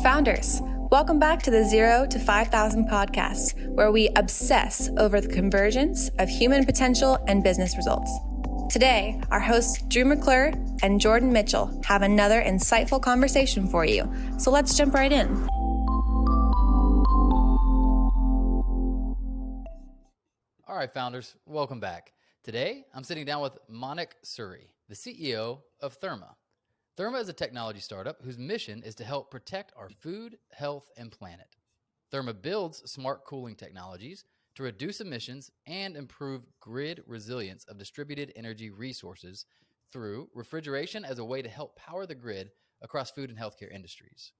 Founders, welcome back to the 0 to 5,000 podcast, where we obsess over the convergence of human potential and business results. Today, our hosts Drew McClure and Jordan Mitchell have another insightful conversation for you. So let's jump right in. All right, founders, welcome back. Today, I'm sitting down with Manik Suri, the CEO of Therma. Therma is a technology startup whose mission is to help protect our food, health, and planet. Therma builds smart cooling technologies to reduce emissions and improve grid resilience of distributed energy resources through refrigeration as a way to help power the grid across food and healthcare industries.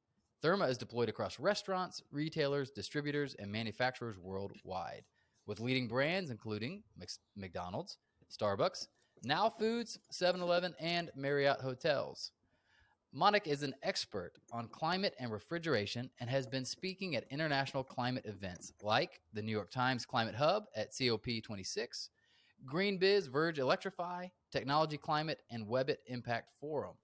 Therma is deployed across restaurants, retailers, distributors, and manufacturers worldwide, with leading brands including McDonald's, Starbucks, Now Foods, 7-Eleven, and Marriott Hotels. Manik is an expert on climate and refrigeration and has been speaking at international climate events like the New York Times Climate Hub at COP26, GreenBiz Verge Electrify, Technology Climate, and Webbit Impact Forum.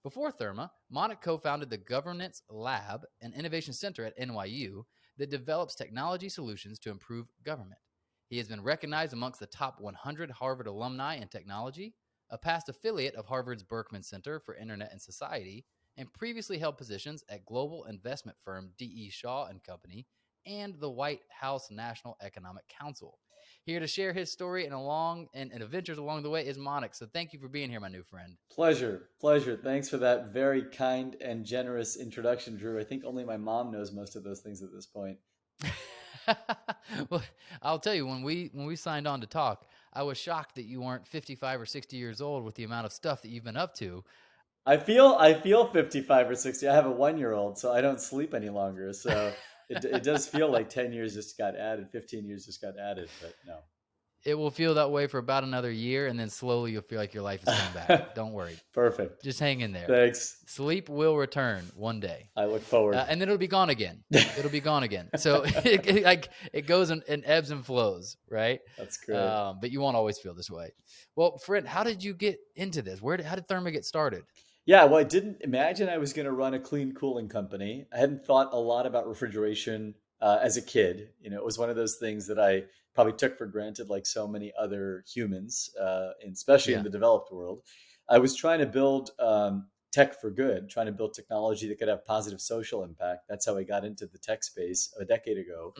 Before Therma, Manik co-founded the Governance Lab, an innovation center at NYU that develops technology solutions to improve government. He has been recognized amongst the top 100 Harvard alumni in technology, a past affiliate of Harvard's Berkman Center for Internet and Society, and previously held positions at global investment firm D.E. Shaw & Company and the White House National Economic Council. Here to share his story and adventures along the way is Manik. So thank you for being here, my new friend. Pleasure. Thanks for that very kind and generous introduction, Drew. I think only my mom knows most of those things at this point. Well, I'll tell you, when we signed on to talk, I was shocked that you weren't 55 or 60 years old with the amount of stuff that you've been up to. I feel 55 or 60. I have a 1-year-old, so I don't sleep any longer. So it does feel like 10 years just got added, 15 years just got added, but no. It will feel that way for about another year, and then slowly you'll feel like your life is coming back. Don't worry. Perfect. Just hang in there. Thanks. Sleep will return one day. I look forward. And then it'll be gone again. So it goes in ebbs and flows, right? That's great. But you won't always feel this way. Well, friend, how did you get into this? How did Therma get started? Yeah, well, I didn't imagine I was going to run a clean cooling company. I hadn't thought a lot about refrigeration as a kid. You know, it was one of those things that I probably took for granted, like so many other humans, especially in the developed world. I was trying to build tech for good, trying to build technology that could have positive social impact. That's how I got into the tech space a decade ago.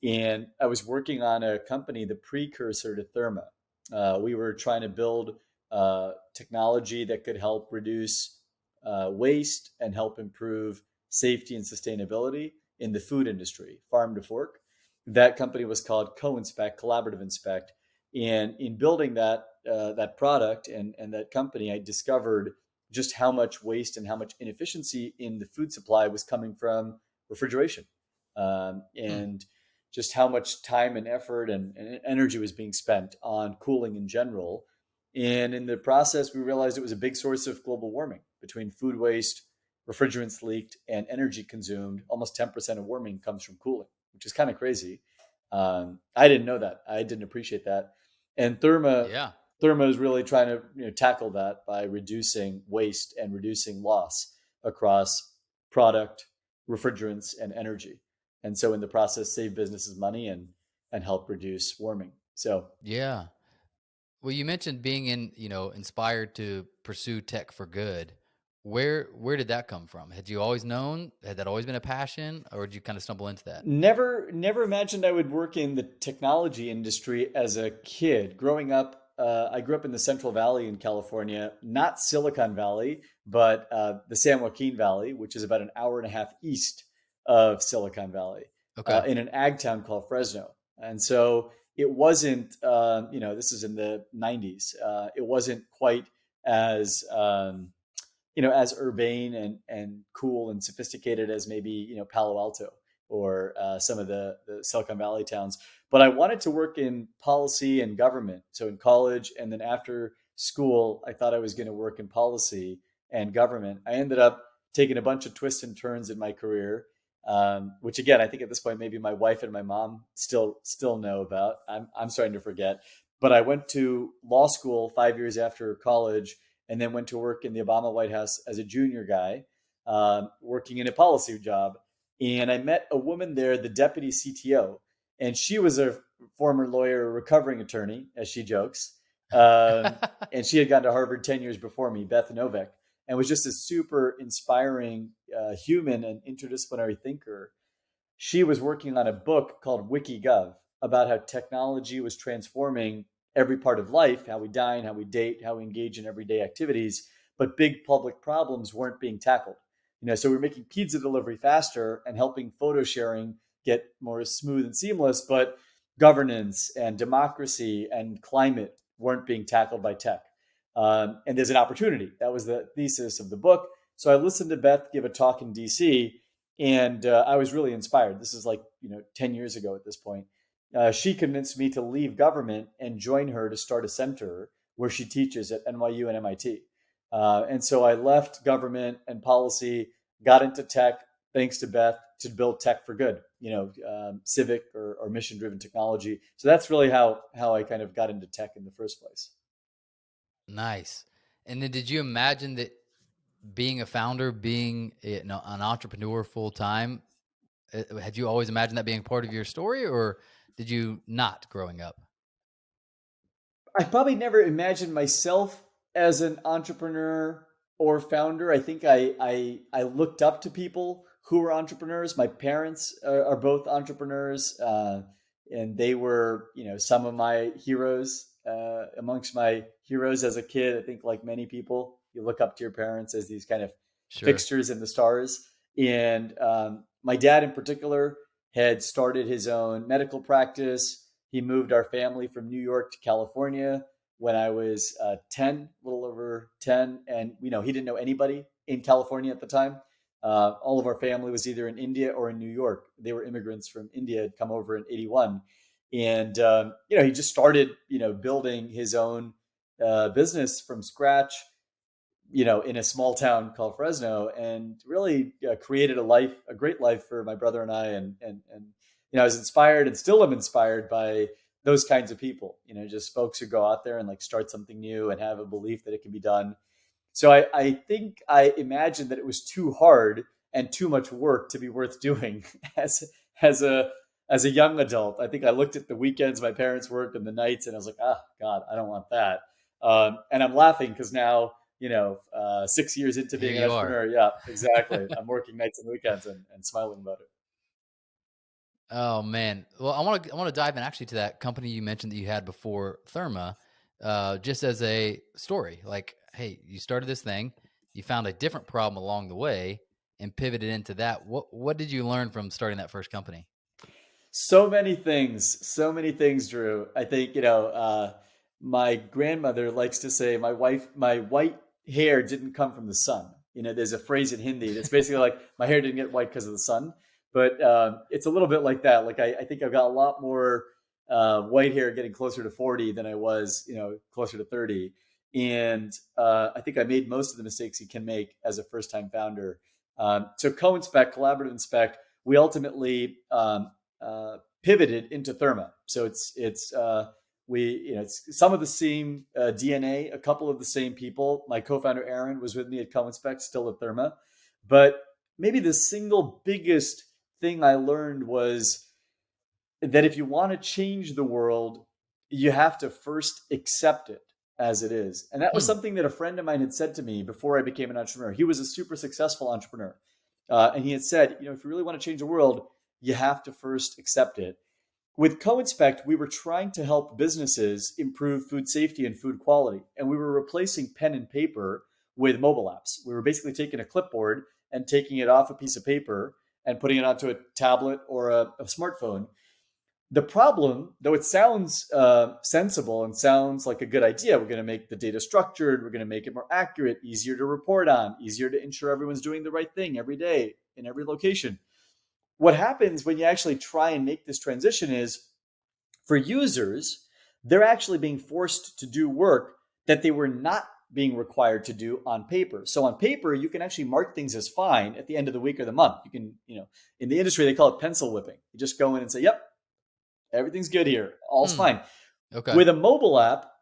And I was working on a company, the precursor to Therma. We were trying to build technology that could help reduce waste and help improve safety and sustainability in the food industry, farm to fork. That company was called Co-Inspect, Collaborative Inspect. And in building that product and that company, I discovered just how much waste and how much inefficiency in the food supply was coming from refrigeration, and just how much time and effort and energy was being spent on cooling in general. And in the process, we realized it was a big source of global warming. Between food waste, refrigerants leaked, and energy consumed, almost 10% of warming comes from cooling, which is kind of crazy. I didn't know that. I didn't appreciate that. And Therma is really trying to tackle that by reducing waste and reducing loss across product, refrigerants, and energy. And so in the process, save businesses money and help reduce warming. So yeah. Well, you mentioned being inspired to pursue tech for good. Where did that come from? Had you always known? Had that always been a passion, or did you kind of stumble into that? Never imagined I would work in the technology industry as a kid. Growing up, I grew up in the Central Valley in California, not Silicon Valley, but the San Joaquin Valley, which is about an hour and a half east of Silicon Valley, in an ag town called Fresno. And so it wasn't, this is in the 90s. It wasn't quite as as urbane and cool and sophisticated as maybe, Palo Alto or some of the Silicon Valley towns. But I wanted to work in policy and government. So in college and then after school, I thought I was going to work in policy and government. I ended up taking a bunch of twists and turns in my career, which again, I think at this point, maybe my wife and my mom still know about. I'm starting to forget. But I went to law school 5 years after college and then went to work in the Obama White House as a junior guy. working in a policy job. And I met a woman there, the deputy CTO, and she was a former lawyer, recovering attorney, as she jokes. And she had gone to Harvard 10 years before me, Beth Novak, and was just a super inspiring human and interdisciplinary thinker. She was working on a book called WikiGov about how technology was transforming every part of life, how we dine, how we date, how we engage in everyday activities, but big public problems weren't being tackled. So we're making pizza delivery faster and helping photo sharing get more smooth and seamless, but governance and democracy and climate weren't being tackled by tech. And there's an opportunity. That was the thesis of the book. So I listened to Beth give a talk in DC, and I was really inspired. This is like 10 years ago at this point. She convinced me to leave government and join her to start a center where she teaches at NYU and MIT. And so I left government and policy, got into tech, thanks to Beth, to build tech for good, civic or mission-driven technology. So that's really how I kind of got into tech in the first place. Nice. And then did you imagine that being a founder, being an entrepreneur full time, had you always imagined that being part of your story, or did you not growing up? I probably never imagined myself as an entrepreneur or founder. I think I looked up to people who were entrepreneurs. My parents are both entrepreneurs, and they were, some of my heroes. Amongst my heroes as a kid, I think, like many people, you look up to your parents as these kind of fixtures in the stars. And my dad, in particular, had started his own medical practice. He moved our family from New York to California when I was 10, a little over 10. And, he didn't know anybody in California at the time. All of our family was either in India or in New York. They were immigrants from India, had come over in 81. And, he just started, building his own business from scratch, in a small town called Fresno, and really created a great life for my brother and I. And I was inspired and still am inspired by those kinds of people, just folks who go out there and like start something new and have a belief that it can be done. So I think I imagined that it was too hard and too much work to be worth doing as a young adult. I think I looked at the weekends my parents worked and the nights, and I was like, God, I don't want that. And I'm laughing because now, 6 years into being an entrepreneur. Yeah, exactly. I'm working nights and weekends and smiling about it. Oh man. Well, I want to dive in actually to that company you mentioned that you had before, Therma, just as a story. Like, hey, you started this thing, you found a different problem along the way and pivoted into that. What did you learn from starting that first company? So many things, Drew. I think, my grandmother likes to say my white hair didn't come from the sun. There's a phrase in Hindi that's basically like, my hair didn't get white because of the sun. But it's a little bit like that. Like I think I've got a lot more white hair getting closer to 40 than I was, closer to 30. And I think I made most of the mistakes you can make as a first-time founder. So co-inspect, collaborative inspect, we ultimately pivoted into Therma. So it's some of the same DNA, a couple of the same people. My co-founder Aaron was with me at co-inspect, still at Therma. But maybe the single biggest thing I learned was that if you want to change the world, you have to first accept it as it is. And that was something that a friend of mine had said to me before I became an entrepreneur. He was a super successful entrepreneur. And he had said, if you really want to change the world, you have to first accept it. With co-inspect, we were trying to help businesses improve food safety and food quality. And we were replacing pen and paper with mobile apps. We were basically taking a clipboard and taking it off a piece of paper and putting it onto a tablet or a smartphone. The problem, though it sounds sensible and sounds like a good idea, we're going to make the data structured, we're going to make it more accurate, easier to report on, easier to ensure everyone's doing the right thing every day in every location. What happens when you actually try and make this transition is, for users, they're actually being forced to do work that they were not being required to do on paper. So on paper, you can actually mark things as fine at the end of the week or the month. You can, in the industry, they call it pencil whipping. You just go in and say, yep, everything's good here. All's fine. Okay. With a mobile app,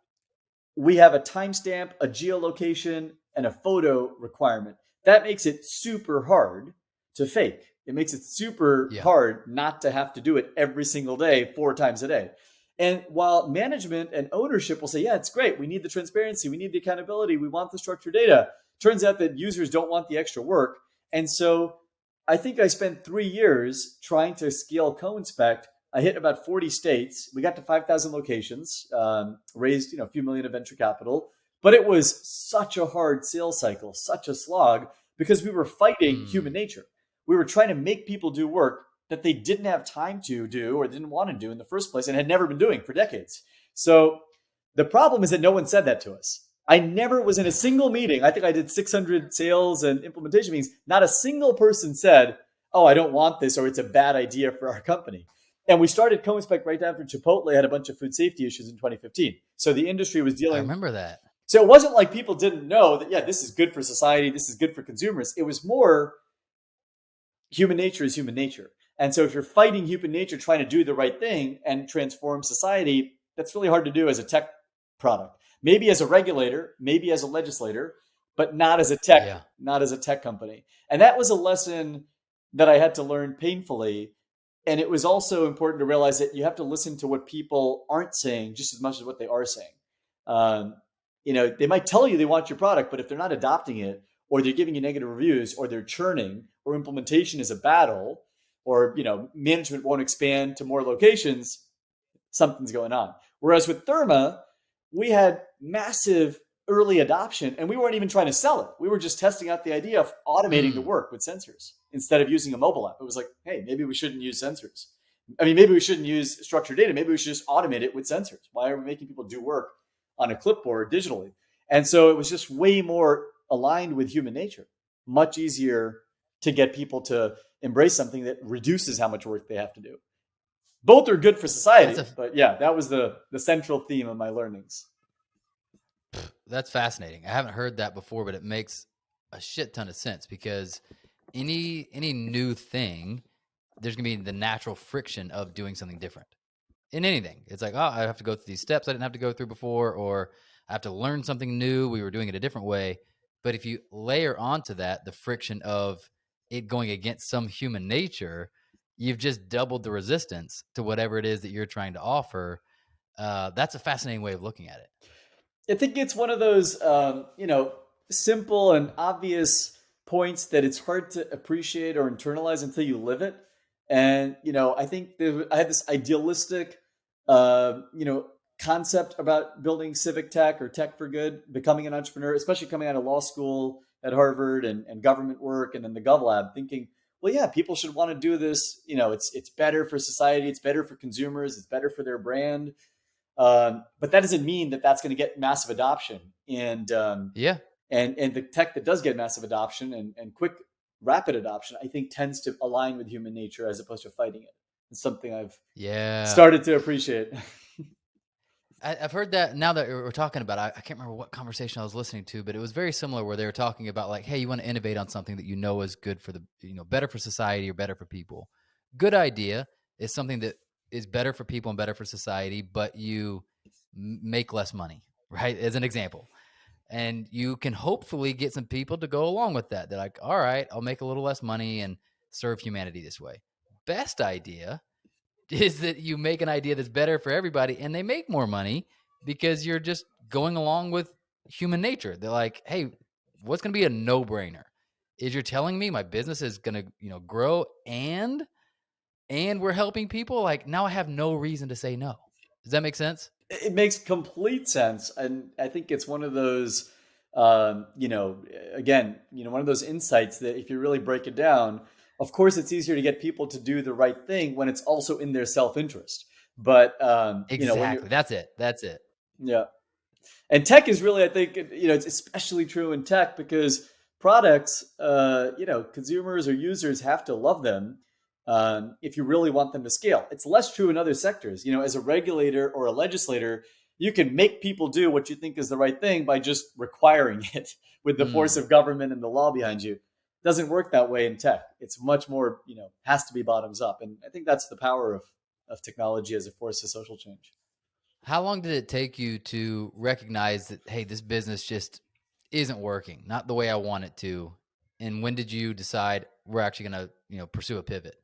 we have a timestamp, a geolocation, and a photo requirement. that makes it super hard to fake. It makes it super hard not to have to do it every single day, 4 times a day. And while management and ownership will say, yeah, it's great. We need the transparency. We need the accountability. We want the structured data. Turns out that users don't want the extra work. And so I think I spent 3 years trying to scale co-inspect. I hit about 40 states. We got to 5,000 locations, raised a few million of venture capital. But it was such a hard sales cycle, such a slog, because we were fighting human nature. We were trying to make people do work that they didn't have time to do or didn't want to do in the first place and had never been doing for decades. So the problem is that no one said that to us. I never was in a single meeting. I think I did 600 sales and implementation meetings. Not a single person said, oh, I don't want this, or it's a bad idea for our company. And we started co-inspect right after Chipotle had a bunch of food safety issues in 2015. So the industry was dealing. I remember that. So it wasn't like people didn't know that, yeah, this is good for society. This is good for consumers. It was more human nature is human nature. And so if you're fighting human nature, trying to do the right thing and transform society, that's really hard to do as a tech product. Maybe as a regulator, maybe as a legislator, but not as a tech, not as a tech company. And that was a lesson that I had to learn painfully. And it was also important to realize that you have to listen to what people aren't saying just as much as what they are saying. They might tell you they want your product, but if they're not adopting it, or they're giving you negative reviews, or they're churning, or implementation is a battle, or management won't expand to more locations, something's going on. Whereas with Therma, we had massive early adoption, and we weren't even trying to sell it. We were just testing out the idea of automating the work with sensors instead of using a mobile app. It was like, hey, maybe we shouldn't use sensors. Maybe we shouldn't use structured data. Maybe we should just automate it with sensors. Why are we making people do work on a clipboard digitally? And so it was just way more aligned with human nature, much easier to get people to embrace something that reduces how much work they have to do. Both are good for society, but yeah, that was the central theme of my learnings. That's fascinating. I haven't heard that before, but it makes a shit ton of sense, because any new thing, there's going to be the natural friction of doing something different in anything. It's like, oh, I have to go through these steps I didn't have to go through before, or I have to learn something new. We were doing it a different way. But if you layer onto that the friction of it going against some human nature, you've just doubled the resistance to whatever it is that you're trying to offer. That's a fascinating way of looking at it. I think it's one of those, simple and obvious points that it's hard to appreciate or internalize until you live it. And, I think I had this idealistic, concept about building civic tech or tech for good, becoming an entrepreneur, especially coming out of law school at Harvard and government work and then the GovLab, thinking, well, yeah, people should want to do this. It's better for society. It's better for consumers. It's better for their brand. But that doesn't mean that that's going to get massive adoption. And and the tech that does get massive adoption and quick, rapid adoption, I think tends to align with human nature as opposed to fighting it. It's something I've started to appreciate. I've heard that now that we're talking about it. I can't remember what conversation I was listening to, but it was very similar, where they were talking about like, hey, you want to innovate on something that is good for better for society or better for people. Good idea is something that is better for people and better for society, but you make less money, right? As an example. And you can hopefully get some people to go along with that. They're like, all right, I'll make a little less money and serve humanity this way. Best idea is that you make an idea that's better for everybody and they make more money because you're just going along with human nature. They're like, hey, what's going to be a no-brainer? Is you're telling me my business is going to, grow and we're helping people? Like, now I have no reason to say no. Does that make sense? It makes complete sense. And I think it's one of those, one of those insights that if you really break it down, of course, it's easier to get people to do the right thing when it's also in their self-interest. But, exactly. That's it. Yeah. And tech is really, I think, it's especially true in tech because products, consumers or users have to love them if you really want them to scale. It's less true in other sectors. As a regulator or a legislator, you can make people do what you think is the right thing by just requiring it with the force of government and the law behind you. It doesn't work that way in tech. It's much more, has to be bottoms up. And I think that's the power of technology as a force of social change. How long did it take you to recognize that, hey, this business just isn't working, not the way I want it to, And when did you decide we're actually going to, pursue a pivot?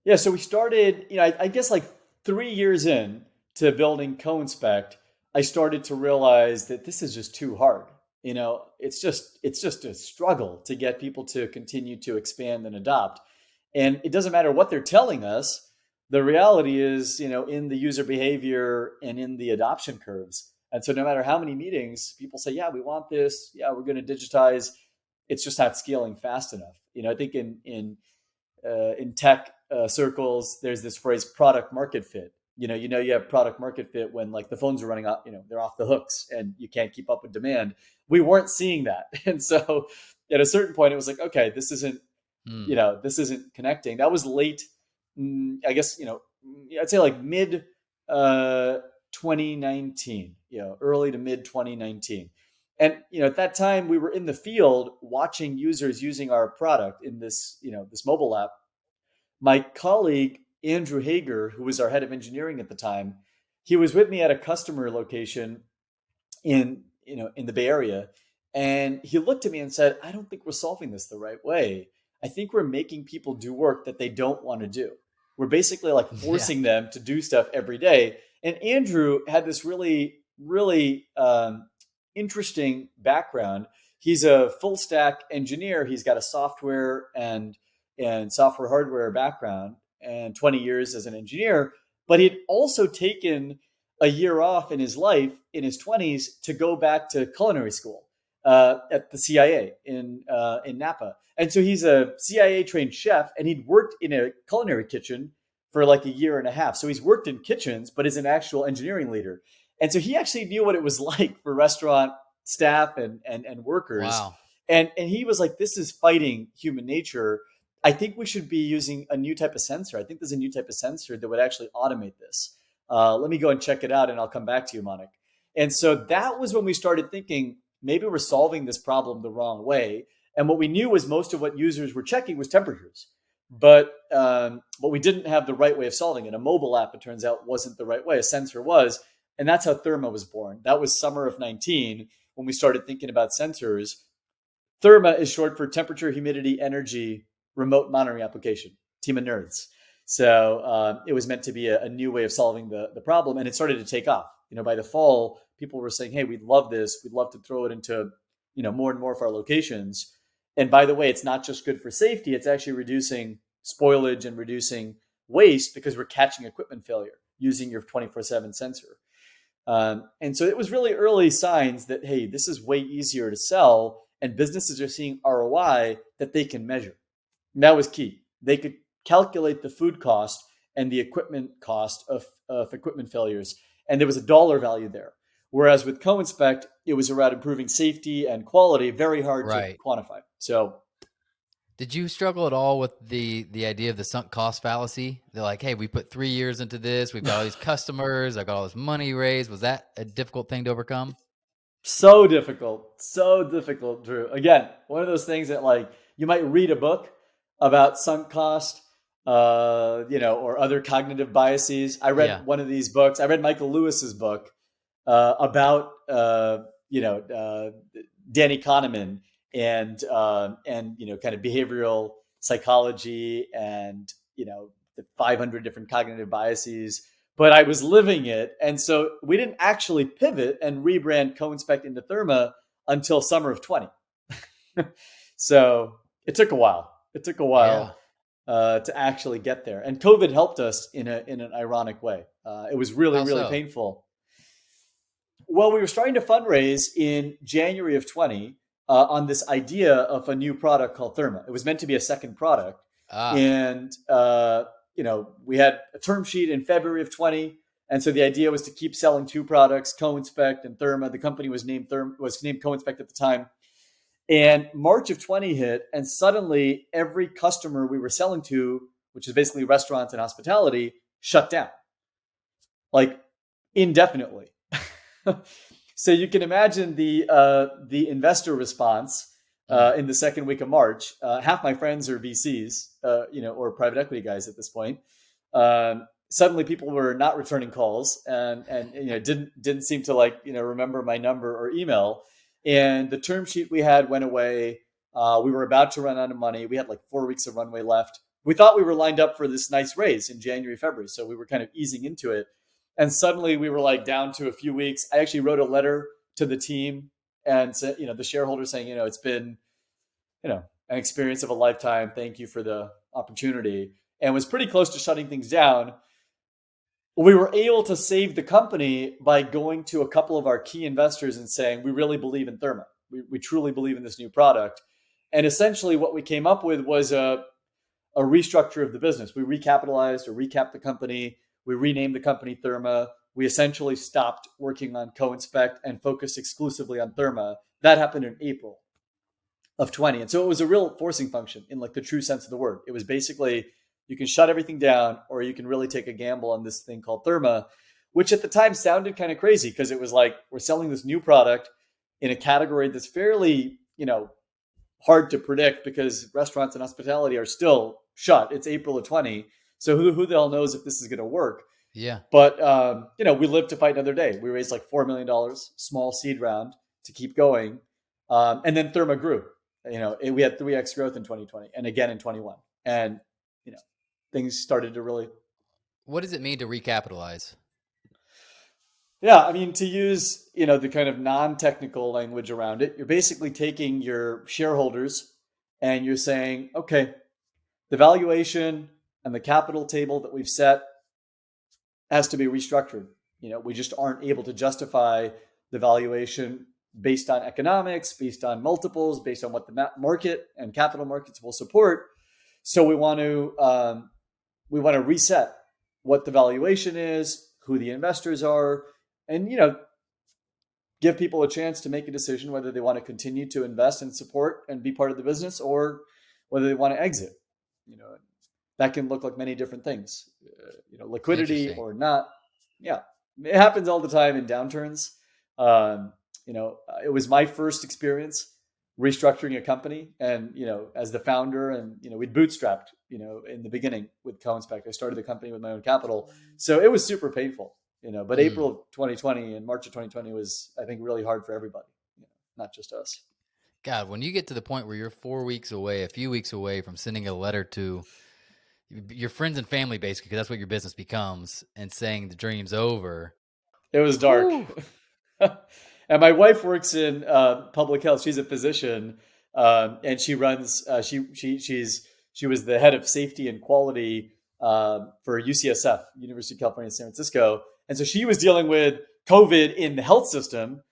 Yeah, so we started, I guess like 3 years in to building Co-Inspect, I started to realize that this is just too hard. It's just a struggle to get people to continue to expand and adopt. And it doesn't matter what they're telling us. The reality is, in the user behavior and in the adoption curves. And so no matter how many meetings people say, yeah, we want this, yeah, we're going to digitize, it's just not scaling fast enough. I think in tech circles, there's this phrase product market fit. You have product market fit when like the phones are running out, they're off the hooks and you can't keep up with demand. We weren't seeing that. And so at a certain point, it was like, okay, this isn't connecting. That was late, I guess, I'd say like mid 2019, early to mid 2019. And at that time, we were in the field watching users using our product in this mobile app. My colleague Andrew Hager, who was our head of engineering at the time, he was with me at a customer location in the Bay Area, and he looked at me and said, "I don't think we're solving this the right way. I think we're making people do work that they don't want to do. We're basically like forcing them to do stuff every day." And Andrew had this really, really interesting background. He's a full stack engineer. He's got a software and software hardware background and 20 years as an engineer, but he'd also taken a year off in his life in his 20s to go back to culinary school at the CIA in Napa. And so he's a CIA trained chef, and he'd worked in a culinary kitchen for like a year and a half. So he's worked in kitchens, but is an actual engineering leader. And so he actually knew what it was like for restaurant staff and workers. Wow. And he was like, this is fighting human nature. I think we should be using a new type of sensor. I think there's a new type of sensor that would actually automate this. Let me go and check it out, and I'll come back to you, Manik. And so that was when we started thinking, maybe we're solving this problem the wrong way. And what we knew was most of what users were checking was temperatures. But we didn't have the right way of solving it. A mobile app, it turns out, wasn't the right way. A sensor was. And that's how Therma was born. That was summer of 19 when we started thinking about sensors. Therma is short for temperature, humidity, energy, remote monitoring application, team of nerds. So it was meant to be a new way of solving the problem, and it started to take off. By the fall, people were saying, "Hey, we'd love this. We'd love to throw it into more and more of our locations." And by the way, it's not just good for safety; it's actually reducing spoilage and reducing waste because we're catching equipment failure using your 24/7 sensor. And so it was really early signs that, hey, this is way easier to sell, and businesses are seeing ROI that they can measure. And that was key. They could calculate the food cost and the equipment cost of equipment failures. And there was a dollar value there. Whereas with Co-Inspect, it was around improving safety and quality, very hard to quantify. So did you struggle at all with the idea of the sunk cost fallacy? They're like, hey, we put 3 years into this. We've got all these customers. I got all this money raised. Was that a difficult thing to overcome? So difficult, Drew. Again, one of those things that like you might read a book about sunk cost, or other cognitive biases. I read one of these books. I read Michael Lewis's book about Danny Kahneman and kind of behavioral psychology and the 500 different cognitive biases. But I was living it, and so we didn't actually pivot and rebrand Co-Inspect into Therma until summer of 20. So it took a while. To actually get there. And COVID helped us in an ironic way. It was really, really painful. Well, we were starting to fundraise in January of 20 on this idea of a new product called Therma. It was meant to be a second product. And, we had a term sheet in February of 20. And so the idea was to keep selling two products, Co-Inspect and Therma. The company was named Co-Inspect at the time. And March of 20 hit, and suddenly every customer we were selling to, which is basically restaurants and hospitality, shut down, like indefinitely. So you can imagine the investor response in the second week of March. Half my friends are VCs, or private equity guys at this point. Suddenly, people were not returning calls and didn't seem to remember my number or email. And the term sheet we had went away. We were about to run out of money. We had like 4 weeks of runway left. We thought we were lined up for this nice raise in January, February. So we were kind of easing into it. And suddenly we were like down to a few weeks. I actually wrote a letter to the team and said, the shareholders saying, it's been, an experience of a lifetime. Thank you for the opportunity. And was pretty close to shutting things down. We were able to save the company by going to a couple of our key investors and saying, we really believe in Therma. We truly believe in this new product. And essentially what we came up with was a restructure of the business. We recapitalized or recapped the company. We renamed the company Therma. We essentially stopped working on co-inspect and focused exclusively on Therma. That happened in April of 20. And so it was a real forcing function in like the true sense of the word. It was basically, you can shut everything down or you can really take a gamble on this thing called Therma, which at the time sounded kind of crazy because it was like, we're selling this new product in a category that's fairly, hard to predict because restaurants and hospitality are still shut. It's April of 20. So who the hell knows if this is going to work? Yeah. But, we lived to fight another day. We raised like $4 million, small seed round to keep going. And then Therma grew. We had 3x growth in 2020 and again in 21. And, things started to really. What does it mean to recapitalize? Yeah, I mean, to use, the kind of non-technical language around it, you're basically taking your shareholders and you're saying, okay, the valuation and the capital table that we've set has to be restructured. We just aren't able to justify the valuation based on economics, based on multiples, based on what the market and capital markets will support. So we want to reset what the valuation is, who the investors are, and give people a chance to make a decision whether they want to continue to invest and support and be part of the business or whether they want to exit. That can look like many different things. Liquidity or not. Yeah, it happens all the time in downturns. It was my first experience restructuring a company, and as the founder, and we'd bootstrapped. In the beginning with co-inspect, I started the company with my own capital, so it was super painful. But April of 2020 and March of 2020 was, I think, really hard for everybody, not just us. God, when you get to the point where you're 4 weeks away, a few weeks away from sending a letter to your friends and family, basically, because that's what your business becomes, and saying the dream's over. It was dark. And my wife works in public health. She's a physician, and she runs. She was the head of safety and quality for UCSF, University of California, San Francisco. And so she was dealing with COVID in the health system,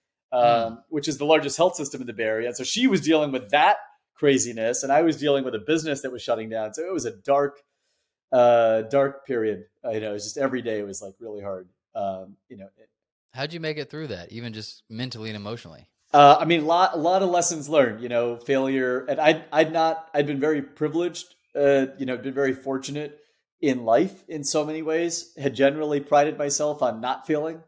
which is the largest health system in the Bay Area. And so she was dealing with that craziness, and I was dealing with a business that was shutting down. So it was a dark period. It was just every day it was like really hard. How'd you make it through that, even just mentally and emotionally? A lot of lessons learned, failure. And I'd been very privileged, been very fortunate in life in so many ways, had generally prided myself on not failing.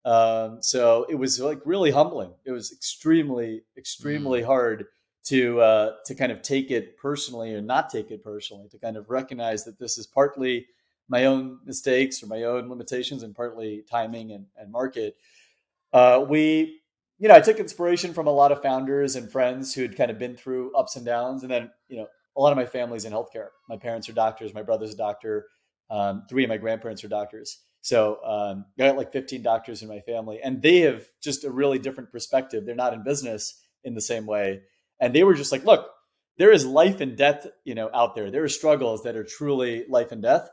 So it was like really humbling. It was extremely, extremely hard to kind of take it personally or not take it personally, to kind of recognize that this is partly my own mistakes or my own limitations and partly timing and market. I took inspiration from a lot of founders and friends who had kind of been through ups and downs. And then, a lot of my family's in healthcare. My parents are doctors. My brother's a doctor. 3 of my grandparents are doctors. So I got like 15 doctors in my family, and they have just a really different perspective. They're not in business in the same way. And they were just like, look, there is life and death, out there. There are struggles that are truly life and death.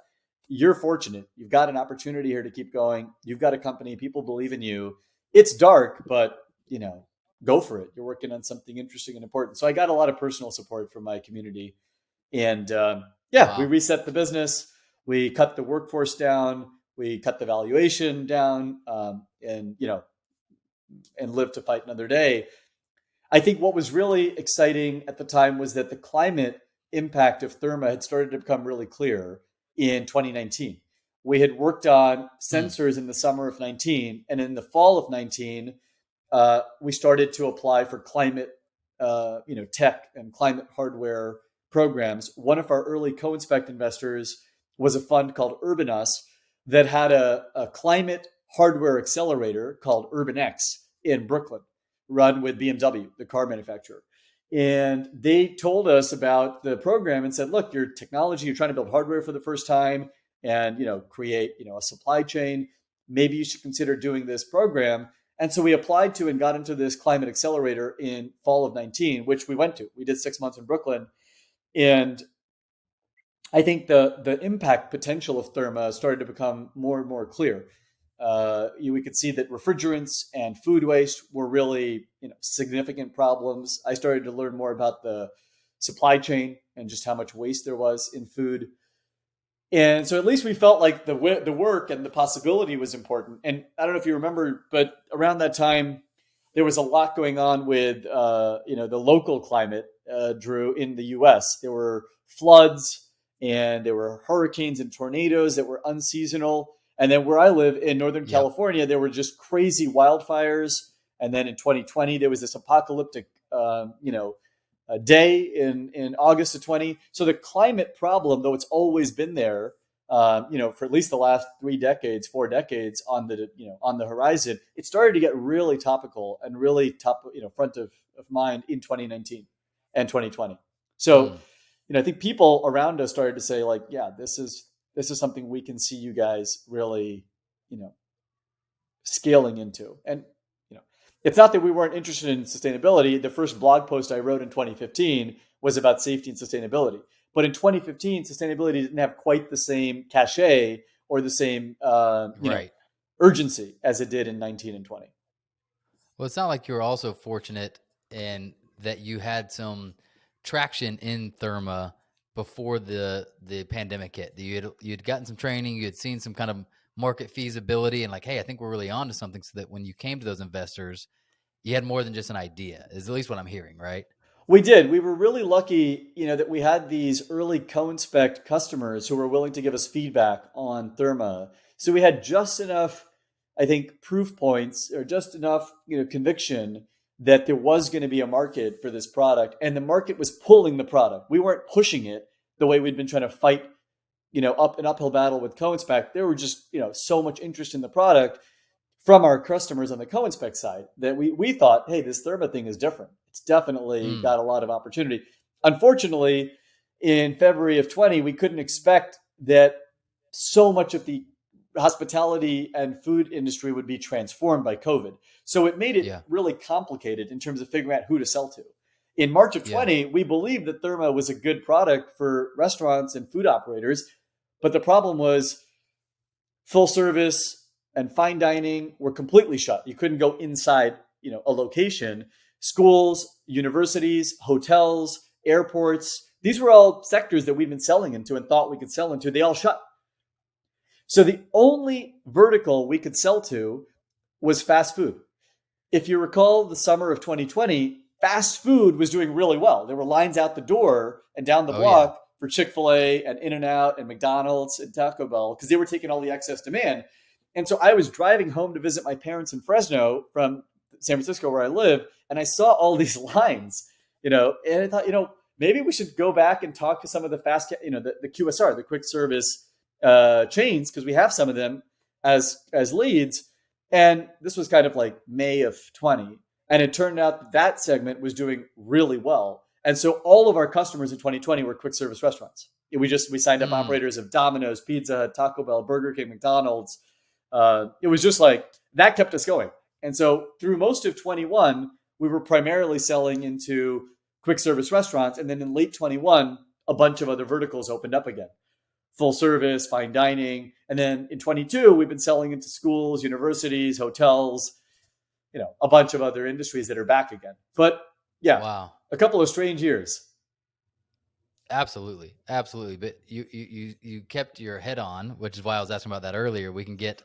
You're fortunate. You've got an opportunity here to keep going. You've got a company. People believe in you. It's dark, but go for it. You're working on something interesting and important. So I got a lot of personal support from my community. And Wow. We reset the business. We cut the workforce down. We cut the valuation down, and lived to fight another day. I think what was really exciting at the time was that the climate impact of Therma had started to become really clear in 2019. We had worked on sensors in the summer of 19, and in the fall of 19, we started to apply for climate, tech and climate hardware programs. One of our early co-inspect investors was a fund called UrbanUs that had a climate hardware accelerator called UrbanX in Brooklyn, run with BMW, the car manufacturer. And they told us about the program and said, look, your technology, you're trying to build hardware for the first time and, create, a supply chain. Maybe you should consider doing this program. And so we applied to and got into this climate accelerator in fall of 19, which we went to. We did 6 months in Brooklyn. And I think the impact potential of Therma started to become more and more clear. We could see that refrigerants and food waste were really significant problems. I started to learn more about the supply chain and just how much waste there was in food. And so at least we felt like the work and the possibility was important. And I don't know if you remember, but around that time, there was a lot going on with the local climate, Drew, in the U.S. There were floods and there were hurricanes and tornadoes that were unseasonal. And then where I live in Northern California, there were just crazy wildfires. And then in 2020, there was this apocalyptic, day in August of 20. So the climate problem, though it's always been there, for at least the last 4 decades on the horizon, it started to get really topical and really front of mind in 2019 and 2020. So, I think people around us started to say like, yeah, this is something we can see you guys really, scaling into. And, it's not that we weren't interested in sustainability. The first blog post I wrote in 2015 was about safety and sustainability. But in 2015, sustainability didn't have quite the same cachet or the same urgency as it did in 19 and 20. Well, it's not like you were also fortunate in that you had some traction in Therma before the pandemic hit. You'd gotten some training, you had seen some kind of market feasibility, and like, hey, I think we're really onto something. So that when you came to those investors, you had more than just an idea. Is at least what I'm hearing, right? We did. We were really lucky, that we had these early co-inspect customers who were willing to give us feedback on Therma. So we had just enough, I think, proof points or just enough, conviction that there was going to be a market for this product, and the market was pulling the product. We weren't pushing it the way we'd been trying to fight, up an uphill battle with co-inspect. There were just, so much interest in the product from our customers on the co-inspect side that we thought, hey, this Therma thing is different. It's definitely got a lot of opportunity. Unfortunately, in February of 20, we couldn't expect that so much of the hospitality and food industry would be transformed by COVID. So it made it really complicated in terms of figuring out who to sell to. In March of 20, we believed that Therma was a good product for restaurants and food operators. But the problem was full service and fine dining were completely shut. You couldn't go inside, a location. Schools, universities, hotels, airports, these were all sectors that we'd been selling into and thought we could sell into. They all shut. So the only vertical we could sell to was fast food. If you recall the summer of 2020, fast food was doing really well. There were lines out the door and down the block for Chick-fil-A and In-N-Out and McDonald's and Taco Bell because they were taking all the excess demand. And so I was driving home to visit my parents in Fresno from San Francisco where I live, and I saw all these lines, and I thought, maybe we should go back and talk to some of the the QSR, the quick service chains, because we have some of them as leads. And this was kind of like May of 20. And it turned out that segment was doing really well. And so all of our customers in 2020 were quick service restaurants. We signed up operators of Domino's, Pizza Hut, Taco Bell, Burger King, McDonald's. It was just like that kept us going. And so through most of 21, we were primarily selling into quick service restaurants. And then in late 21, a bunch of other verticals opened up again. Full service, fine dining. And then in 22, we've been selling into schools, universities, hotels, a bunch of other industries that are back again. But a couple of strange years. Absolutely. But you kept your head on, which is why I was asking about that earlier. We can get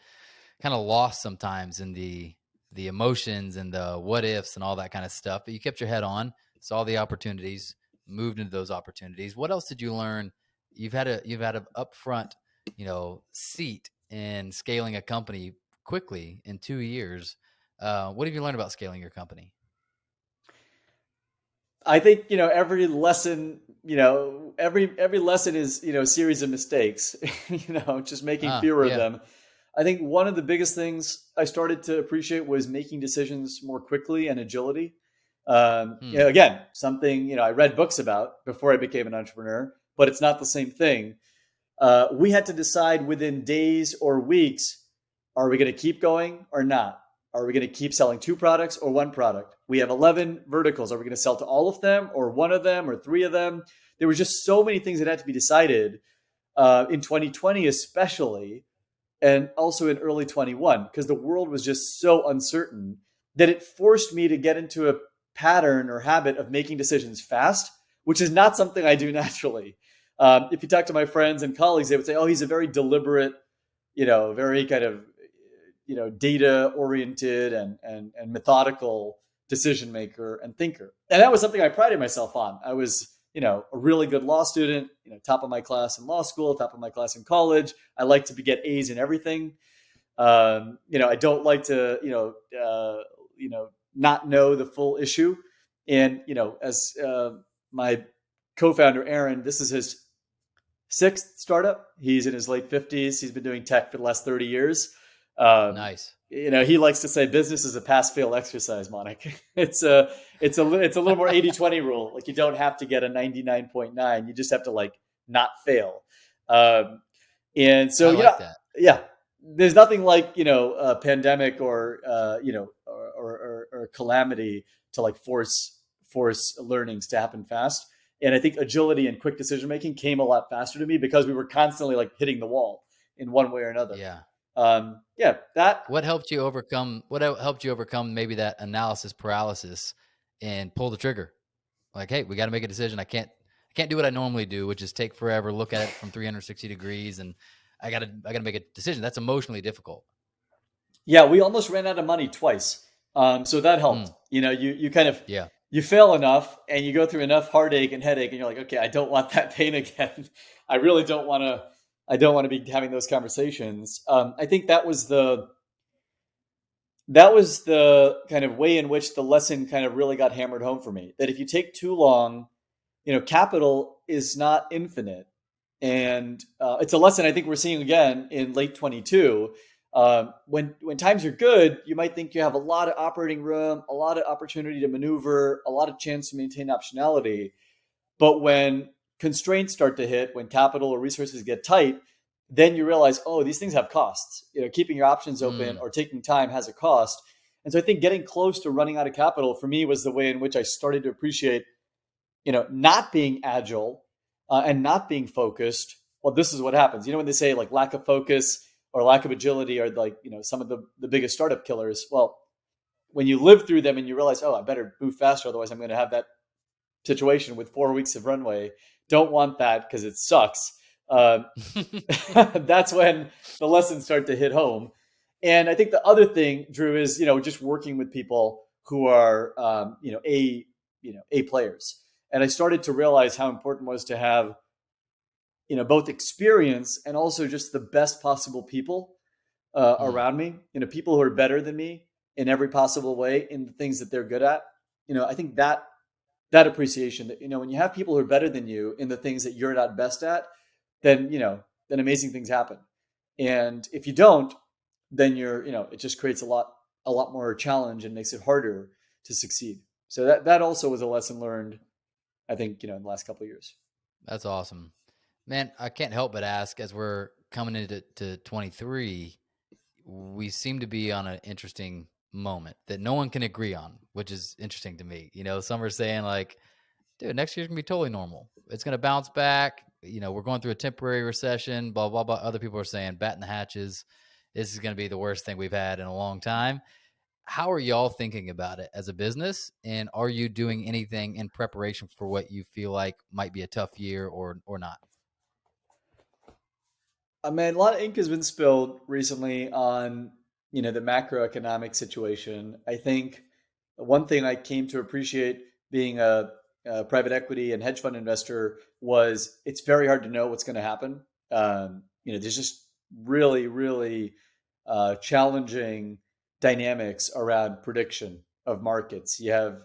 kind of lost sometimes in the emotions and the what ifs and all that kind of stuff. But you kept your head on, saw the opportunities, moved into those opportunities. What else did you learn? You've had an upfront, seat in scaling a company quickly in 2 years. What have you learned about scaling your company? I think, every lesson, every lesson is, a series of mistakes, just making fewer of them. I think one of the biggest things I started to appreciate was making decisions more quickly and agility. Hmm. Again, something, I read books about before I became an entrepreneur, but it's not the same thing. We had to decide within days or weeks, are we going to keep going or not? Are we going to keep selling 2 products or 1 product? We have 11 verticals. Are we going to sell to all of them or 1 of them or 3 of them? There were just so many things that had to be decided in 2020, especially, and also in early 21, because the world was just so uncertain that it forced me to get into a pattern or habit of making decisions fast, which is not something I do naturally. If you talk to my friends and colleagues, they would say, oh, he's a very deliberate, very kind of, data oriented and methodical decision maker and thinker. And that was something I prided myself on. I was, a really good law student, top of my class in law school, top of my class in college. I like to get A's in everything. I don't like to, not know the full issue. And, as my co-founder, Aaron, this is his 6th startup. He's in his late 50s. He's been doing tech for the last 30 years. Nice. He likes to say business is a pass-fail exercise, Manik. It's a little more 80-20 rule. Like, you don't have to get a 99.9. You just have to not fail. And so, I like that. Yeah, there's nothing like, a pandemic or calamity to force learnings to happen fast. And I think agility and quick decision making came a lot faster to me because we were constantly hitting the wall in one way or another. Yeah. That. What helped you overcome maybe that analysis paralysis and pull the trigger? Like, hey, we got to make a decision. I can't do what I normally do, which is take forever, look at it from 360 degrees, and I got to make a decision. That's emotionally difficult. Yeah, we almost ran out of money twice. So that helped. You kind of, you fail enough and you go through enough heartache and headache and you're like, okay, I don't want that pain again. I really don't want to be having those conversations. I think that was the kind of way in which the lesson kind of really got hammered home for me, that if you take too long, capital is not infinite. And it's a lesson I think we're seeing again in late 22. When times are good, you might think you have a lot of operating room, a lot of opportunity to maneuver, a lot of chance to maintain optionality. But when constraints start to hit, when capital or resources get tight, then you realize, oh, these things have costs. Keeping your options open or taking time has a cost. And so I think getting close to running out of capital for me was the way in which I started to appreciate, not being agile and not being focused. Well, this is what happens. When they say lack of focus or lack of agility are some of the biggest startup killers. Well, when you live through them and you realize, oh, I better move faster, otherwise I'm going to have that situation with 4 weeks of runway. Don't want that because it sucks. That's when the lessons start to hit home. And I think the other thing, Drew, is just working with people who are A players. And I started to realize how important it was to have both experience and also just the best possible people around me. People who are better than me in every possible way in the things that they're good at. I think that appreciation that when you have people who are better than you in the things that you're not best at, then amazing things happen. And if you don't, then it just creates a lot more challenge and makes it harder to succeed. So that also was a lesson learned, I think, in the last couple of years. That's awesome, man. I can't help but ask, as we're coming into 23, we seem to be on an interesting moment that no one can agree on, which is interesting to me. Some are saying dude, next year's gonna be totally normal. It's gonna bounce back. We're going through a temporary recession, blah, blah, blah. Other people are saying batten the hatches. This is going to be the worst thing we've had in a long time. How are y'all thinking about it as a business? And are you doing anything in preparation for what you feel like might be a tough year or not? I mean, a lot of ink has been spilled recently on, the macroeconomic situation. I think one thing I came to appreciate being a private equity and hedge fund investor was it's very hard to know what's going to happen. There's just really, really challenging dynamics around prediction of markets. You have,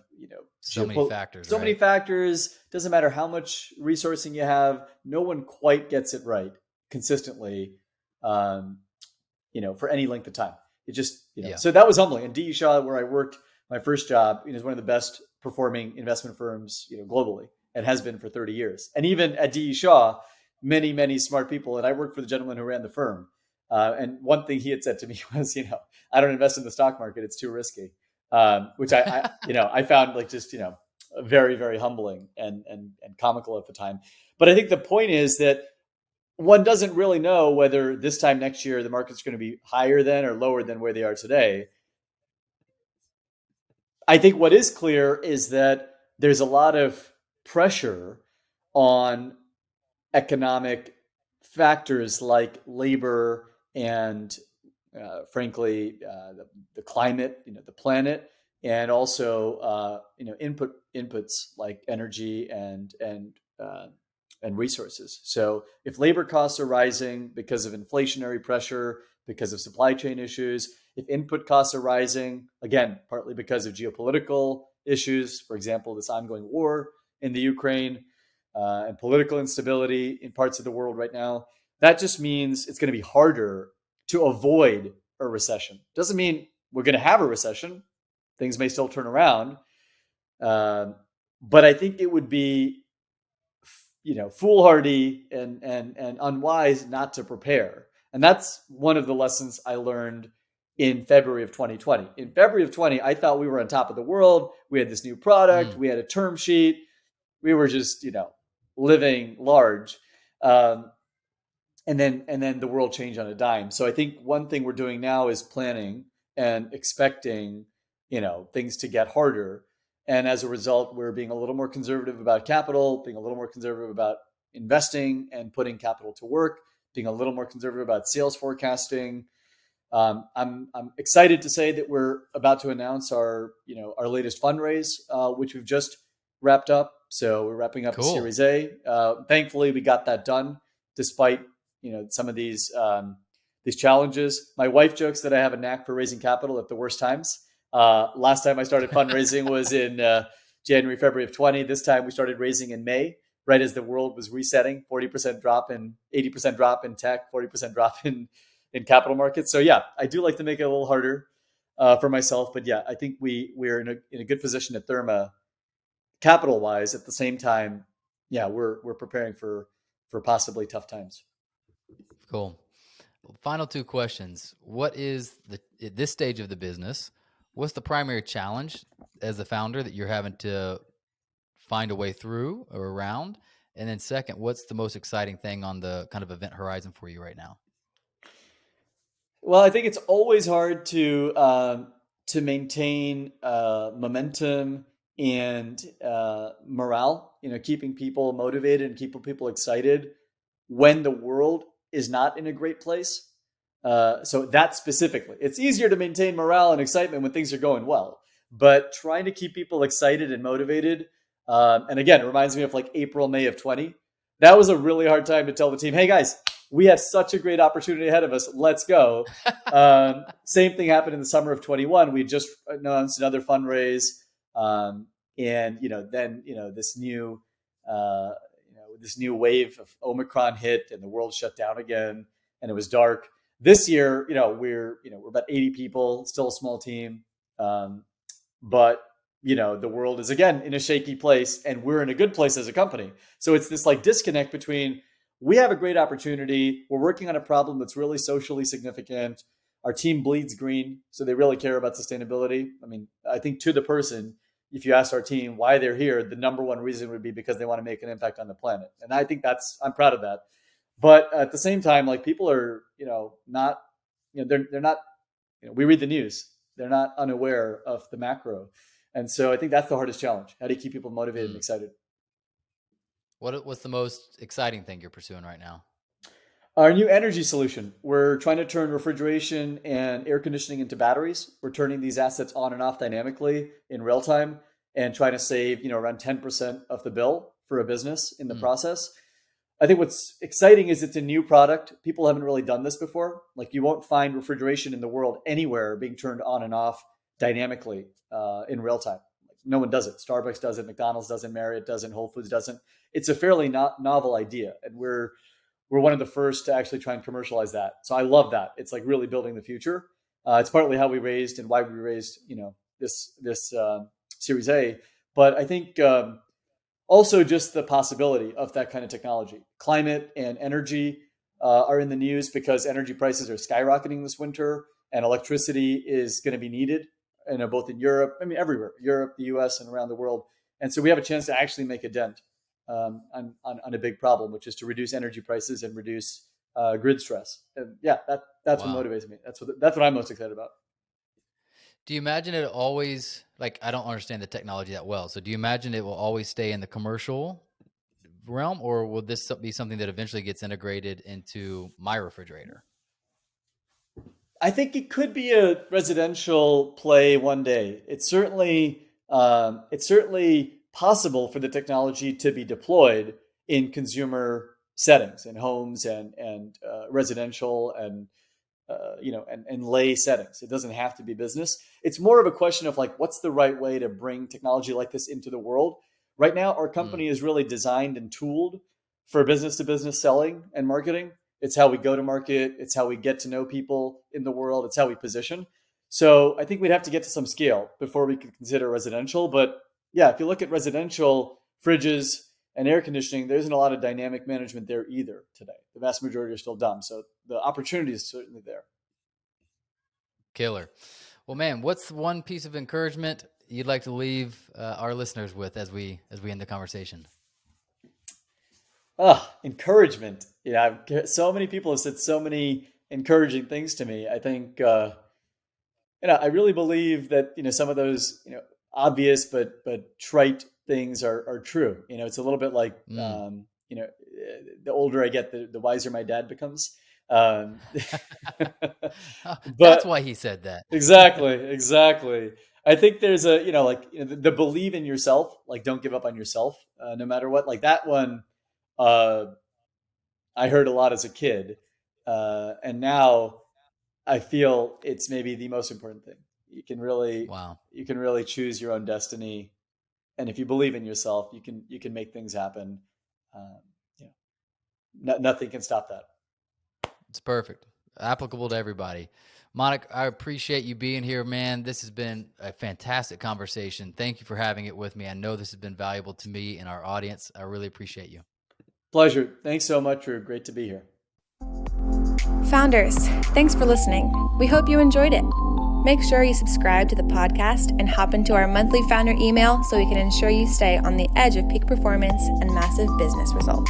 so many factors. So many factors. Doesn't matter how much resourcing you have. No one quite gets it right consistently, for any length of time. It just, So that was humbling. And D.E. Shaw, where I worked my first job, is one of the best performing investment firms, globally, and has been for 30 years. And even at DE Shaw, many, many smart people. And I worked for the gentleman who ran the firm. And one thing he had said to me was, I don't invest in the stock market. It's too risky. Which I found like just, very, very humbling and comical at the time. But I think the point is that one doesn't really know whether this time next year the market's going to be higher than or lower than where they are today. I think what is clear is that there's a lot of pressure on economic factors like labor and, frankly, the climate, the planet, and also inputs like energy and resources. So if labor costs are rising because of inflationary pressure, because of supply chain issues, if input costs are rising, again, partly because of geopolitical issues, for example, this ongoing war in the Ukraine, and political instability in parts of the world right now, that just means it's going to be harder to avoid a recession. Doesn't mean we're going to have a recession. Things may still turn around. But I think it would be foolhardy and unwise not to prepare. And that's one of the lessons I learned in February of 2020. In February of 20, I thought we were on top of the world. We had this new product. We had a term sheet. We were just, living large. And then the world changed on a dime. So I think one thing we're doing now is planning and expecting, things to get harder. And as a result, we're being a little more conservative about capital, being a little more conservative about investing and putting capital to work, being a little more conservative about sales forecasting. I'm excited to say that we're about to announce our latest fundraise, which we've just wrapped up. So we're wrapping up the Series A. Thankfully, we got that done despite some of these challenges. My wife jokes that I have a knack for raising capital at the worst times. Last time I started fundraising was in January, February of 20. This time we started raising in May, right as the world was resetting. 40% drop in 80% drop in tech, 40% drop in capital markets. So yeah, I do like to make it a little harder for myself. But yeah, I think we're in a good position at Therma, capital wise. At the same time, yeah, we're preparing for possibly tough times. Cool. Final two questions. What is at this stage of the business, what's the primary challenge as the founder that you're having to find a way through or around? And then second, what's the most exciting thing on the kind of event horizon for you right now? Well, I think it's always hard to maintain momentum and morale, keeping people motivated and keeping people excited when the world is not in a great place. So that specifically, it's easier to maintain morale and excitement when things are going well, but trying to keep people excited and motivated. And again, it reminds me of like April, May of 20. That was a really hard time to tell the team, hey guys, we have such a great opportunity ahead of us. Let's go. Same thing happened in the summer of 21. We just announced another fundraise. And, then, this new wave of Omicron hit and the world shut down again and it was dark. This year, we're about 80 people, still a small team. But the world is again in a shaky place and we're in a good place as a company. So it's this like disconnect between we have a great opportunity. We're working on a problem that's really socially significant. Our team bleeds green. So they really care about sustainability. I mean, I think to the person, if you ask our team why they're here, the number one reason would be because they want to make an impact on the planet. And I think I'm proud of that. But at the same time, like people are, not, they're not, we read the news. They're not unaware of the macro. And so I think that's the hardest challenge. How do you keep people motivated and excited? What's the most exciting thing you're pursuing right now? Our new energy solution. We're trying to turn refrigeration and air conditioning into batteries. We're turning these assets on and off dynamically in real time and trying to save, around 10% of the bill for a business in the process. I think what's exciting is it's a new product. People haven't really done this before. Like you won't find refrigeration in the world anywhere being turned on and off dynamically in real time. Like, no one does it. Starbucks does it. McDonald's doesn't. Marriott doesn't. Whole Foods doesn't. It's a fairly novel idea. And we're one of the first to actually try and commercialize that. So I love that. It's like really building the future. It's partly how we raised and why we raised, this Series A. But I think also just the possibility of that kind of technology. Climate and energy are in the news because energy prices are skyrocketing this winter, and electricity is going to be needed, both in Europe, everywhere, Europe, the US, and around the world. And so we have a chance to actually make a dent on a big problem, which is to reduce energy prices and reduce grid stress. And yeah, that's Wow. what motivates me. That's what I'm most excited about. Do you imagine it always, like, I don't understand the technology that well. So do you imagine it will always stay in the commercial realm, or will this be something that eventually gets integrated into my refrigerator? I think it could be a residential play one day. It's certainly possible for the technology to be deployed in consumer settings, in homes and residential and and lay settings. It doesn't have to be business. It's more of a question of like, what's the right way to bring technology like this into the world? Right now, our company is really designed and tooled for business to business selling and marketing. It's how we go to market. It's how we get to know people in the world. It's how we position. So I think we'd have to get to some scale before we could consider residential. But yeah, if you look at residential fridges and air conditioning, there isn't a lot of dynamic management there either today. The vast majority are still dumb. So the opportunity is certainly there. Killer. Well, man, what's one piece of encouragement you'd like to leave our listeners with as we end the conversation? Encouragement. Yeah, so many people have said so many encouraging things to me. I think I really believe that some of those obvious but trite things are true. It's a little bit like the older I get, the wiser my dad becomes. That's But why he said that. exactly. I think there's the believe in yourself, like don't give up on yourself, no matter what. Like that one, I heard a lot as a kid, and now I feel it's maybe the most important thing. You can really choose your own destiny, and if you believe in yourself, you can make things happen. Nothing can stop that. It's perfect. Applicable to everybody. Manik, I appreciate you being here, man. This has been a fantastic conversation. Thank you for having it with me. I know this has been valuable to me and our audience. I really appreciate you. Pleasure. Thanks so much, Drew. Great to be here. Founders, thanks for listening. We hope you enjoyed it. Make sure you subscribe to the podcast and hop into our monthly founder email so we can ensure you stay on the edge of peak performance and massive business results.